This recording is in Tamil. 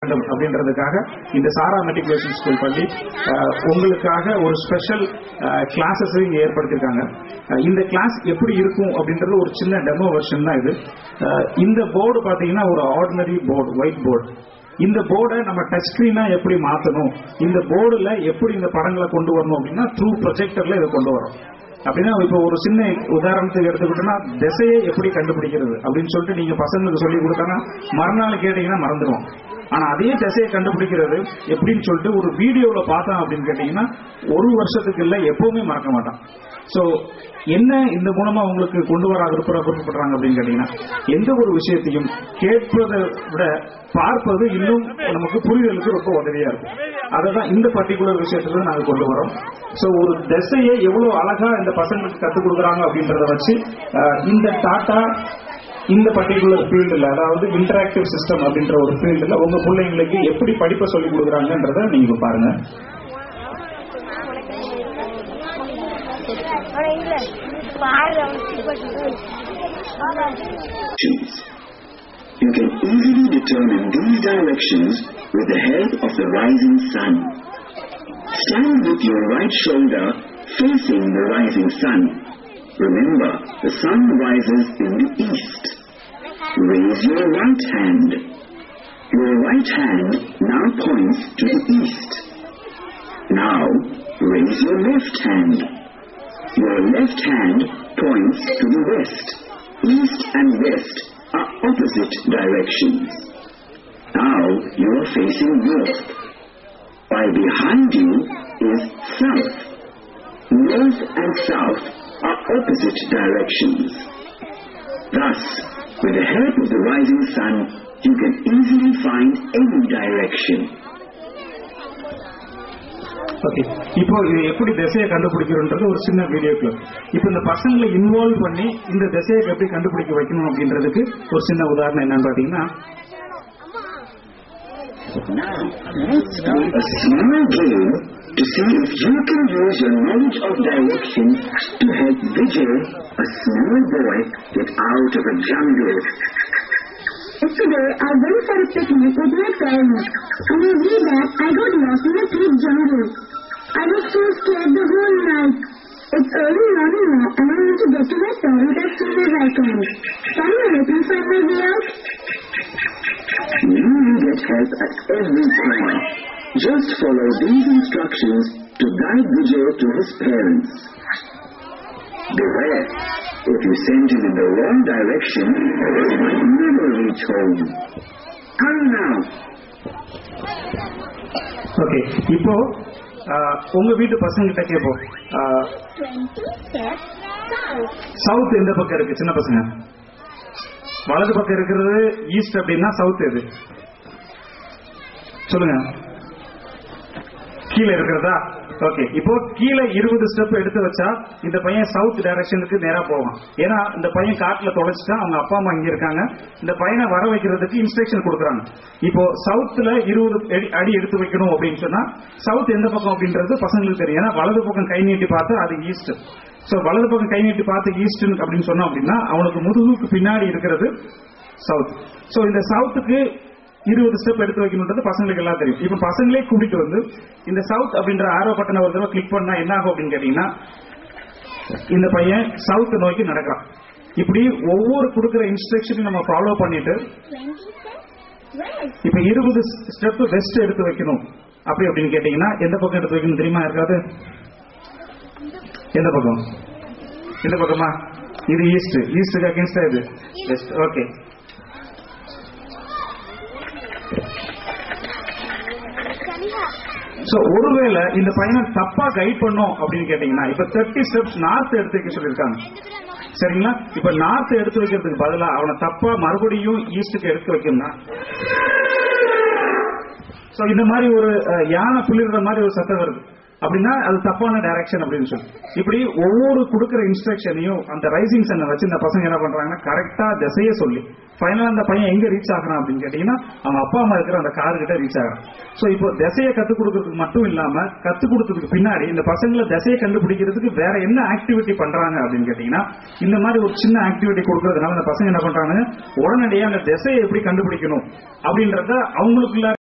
அப்படின்றதுக்காக இந்த சாரா மெட்ரிகுலேஷன் ஸ்கூல் பள்ளி உங்களுக்காக ஒரு ஸ்பெஷல் கிளாஸஸ் இங்க ஏற்படுத்தியிருக்காங்க. இந்த கிளாஸ் எப்படி இருக்கும் அப்படின்றது ஒரு சின்ன டெமோ வெர்ஷன் தான் இது. இந்த போர்டு பாத்தீங்கன்னா ஒரு ஆர்டினரி போர்டு, ஒயிட் போர்டு. இந்த போர்டை நம்ம டச் ஸ்கிரீனா எப்படி மாற்றணும், இந்த போர்டுல எப்படி இந்த படங்களை கொண்டு வரணும் அப்படின்னா த்ரூ ப்ரொஜெக்டர்ல இதை கொண்டு வரோம். அப்படின்னா இப்போ ஒரு சின்ன உதாரணத்துக்கு எடுத்துக்கிட்டோம்னா திசையை எப்படி கண்டுபிடிக்கிறது அப்படின்னு சொல்லிட்டு நீங்க பசங்களுக்கு சொல்லி கொடுத்தாங்கன்னா மறுநாள் கேட்டீங்கன்னா மறந்துடும். ஆனா அதே திசையை கண்டுபிடிக்கிறது எப்படின்னு சொல்லிட்டு ஒரு வீடியோல பார்த்தோம் அப்படின்னு கேட்டீங்கன்னா ஒரு வருஷத்துக்கு இல்ல எப்பவுமே மறக்க மாட்டான். சோ என்ன இந்த மூலமா உங்களுக்கு கொண்டு வர விருப்பப்படுறாங்க அப்படின்னு கேட்டீங்கன்னா எந்த ஒரு விஷயத்தையும் கேட்பதை விட பார்ப்பது இன்னும் நமக்கு புரிதலுக்கு ரொம்ப உதவியா இருக்கும். அதான் இந்த பர்டிகுலர் விஷயத்துல நாங்க கொண்டு வரோம். சோ ஒரு திசையை எவ்வளவு அழகா இந்த பசங்களுக்கு கத்துக் கொடுக்குறாங்க அப்படின்றத வச்சு இந்த டாட்டா இந்த பர்டிகுலர் ஃபீல்டுல, அதாவது இன்டராக்டிவ் சிஸ்டம் அப்படின்ற ஒரு ஃபீல்டுல உங்க பிள்ளைங்களுக்கு எப்படி படிப்பை சொல்லிக் கொடுக்குறாங்கன்றத நீங்க பாருங்க. You can easily determine these directions with the help of the rising sun. Stand with your right shoulder facing the rising sun. Remember, the sun rises in the east. Raise your right hand. Your right hand now points to the east. Now, raise your left hand. Your left hand points to the west. East and west are opposite directions. Now, you are facing north. While behind you is south. North and south are opposite directions. Thus, with the help of the rising sun, you can easily find any direction. Okay, இப்போ இது எப்படி திசையை கண்டுபிடிக்கிறோன்றது ஒரு சின்ன வீடியோ கிளிப். இப்போ இந்த பசங்களை இன்வால்வ் பண்ணி இந்த திசையை எப்படி கண்டுபிடிக்க வைக்கணும் அப்படின்றதுக்கு ஒரு சின்ன உதாரணம் என்னன்னு பாத்தீங்கன்னா, a small game to see if you can use your knowledge of direction to help Vijay, a small boy, get out of a jungle. Yesterday, I went for a picnic with my parents. On the way back, I got lost in a deep jungle. I was so scared the whole night. It's early morning now, and I want to get to my parents as soon as I can. Can you help me find my way out? You will get help at every corner. Just follow these instructions to guide Vijay to his parents. Beware, if you send him in the wrong direction, he might never reach home. Hurry now. Okay, இப்போ உங்க வீட்டு பசங்க கிட்ட கேட்போம், சவுத் எந்த பக்கம் இருக்கு? சின்ன பசங்க வலது பக்கம் இருக்கிறது ஈஸ்ட் அப்படின்னா சவுத் எது சொல்லுங்க. கீழே இருக்கிறதா? ஓகே, இப்போ கீழே 20 ஸ்டெப் எடுத்து வச்சா இந்த பையன் சவுத் டைரக்ஷனுக்கு நேரா போவான். ஏன்னா இந்த பையன் காட்டுல தொலைச்சிட்டா, அவங்க அப்பா அம்மா இங்க இருக்காங்க, இந்த பையனை வர வைக்கிறதுக்கு இன்ஸ்ட்ரக்ஷன் கொடுக்குறாங்க. இப்போ சவுத்துல 20 அடி எடுத்து வைக்கணும் அப்படின்னு சொன்னா சவுத் எந்த பக்கம் அப்படின்றது பசங்களுக்கு தெரியும். ஏன்னா வலது பக்கம் கை நீட்டி பார்த்தா அது ஈஸ்ட். சோ வலது பக்கம் கை நீட்டி பார்த்து ஈஸ்ட் அப்படின்னு சொன்னோம் அப்படின்னா அவனுக்கு முதுகுக்கு பின்னாடி இருக்கிறது சவுத். சோ இந்த சவுத்துக்கு 20 ஸ்டெப் எடுத்து வைக்கணும்ன்றது பசங்களுக்கு எல்லாம் தெரியும். இப்ப பசங்களே கூட்டிட்டு வந்து இந்த சவுத் அப்படின்ற ஆரோ பட்டனை ஒரு தடவை கிளிக் பண்ணா என்ன ஆகும் அப்படின்னு கேட்டீங்கன்னா இந்த பையன் சவுத் நோக்கி நடக்கிறான். இப்படி ஒவ்வொரு கொடுக்கிற இன்ஸ்ட்ரக்ஷனையும் நம்ம ஃபாலோ பண்ணிட்டு இப்ப 20 ஸ்டெப் வெஸ்ட் எடுத்து வைக்கணும் அப்படி அப்படின்னு கேட்டீங்கன்னா எந்த பக்கம் எடுத்து வைக்கணும் தெரியுமா? இருக்காது. எந்த பக்கம்? எந்த பக்கமா? இது ஈஸ்ட். ஈஸ்டுக்கு அகேன்ஸ்டா இது வெஸ்ட். ஓகே, சோ ஒருவேளை இந்த பையனை தப்பா கைட் பண்ணோம் அப்படின்னு கேட்டீங்கன்னா இப்ப 30 ஸ்டெப்ஸ் நார்த் எடுத்து வைக்க சொல்லியிருக்காங்க. சரிங்களா? இப்ப நார்த் எடுத்து வைக்கிறதுக்கு பதிலா அவனை தப்பா மறுபடியும் ஈஸ்டுக்கு எடுத்து வைக்கணும்னா சோ இந்த மாதிரி ஒரு யானை புள்ளிடுற மாதிரி ஒரு சத்தம் வருது அப்படின்னா அது தப்பான டைரக்ஷன் அப்படின்னு சொல்லி இப்படி ஒவ்வொரு கொடுக்கிற இன்ஸ்ட்ரக்ஷனையும் அந்த ரைசிங் சன்னை வச்சு இந்த பசங்க என்ன பண்றாங்கன்னா கரெக்டா திசையை சொல்லி ஃபைனலா அந்த பையன் எங்க ரீச் ஆகிறான் அப்படின்னு கேட்டீங்கன்னா அவங்க அப்பா அம்மா இருக்கிற அந்த கார் கிட்ட ரீச் ஆகிறான். சோ இப்போ திசையை கத்துக் கொடுக்கறதுக்கு மட்டும் இல்லாம கத்துக் கொடுத்ததுக்கு பின்னாடி இந்த பசங்களை திசையை கண்டுபிடிக்கிறதுக்கு வேற என்ன ஆக்டிவிட்டி பண்றாங்க அப்படின்னு கேட்டீங்கன்னா இந்த மாதிரி ஒரு சின்ன ஆக்டிவிட்டி கொடுக்கறதுனால அந்த பசங்க என்ன பண்றாங்க உடனடியாக அந்த திசையை எப்படி கண்டுபிடிக்கணும் அப்படின்றத அவங்களுக்குள்ள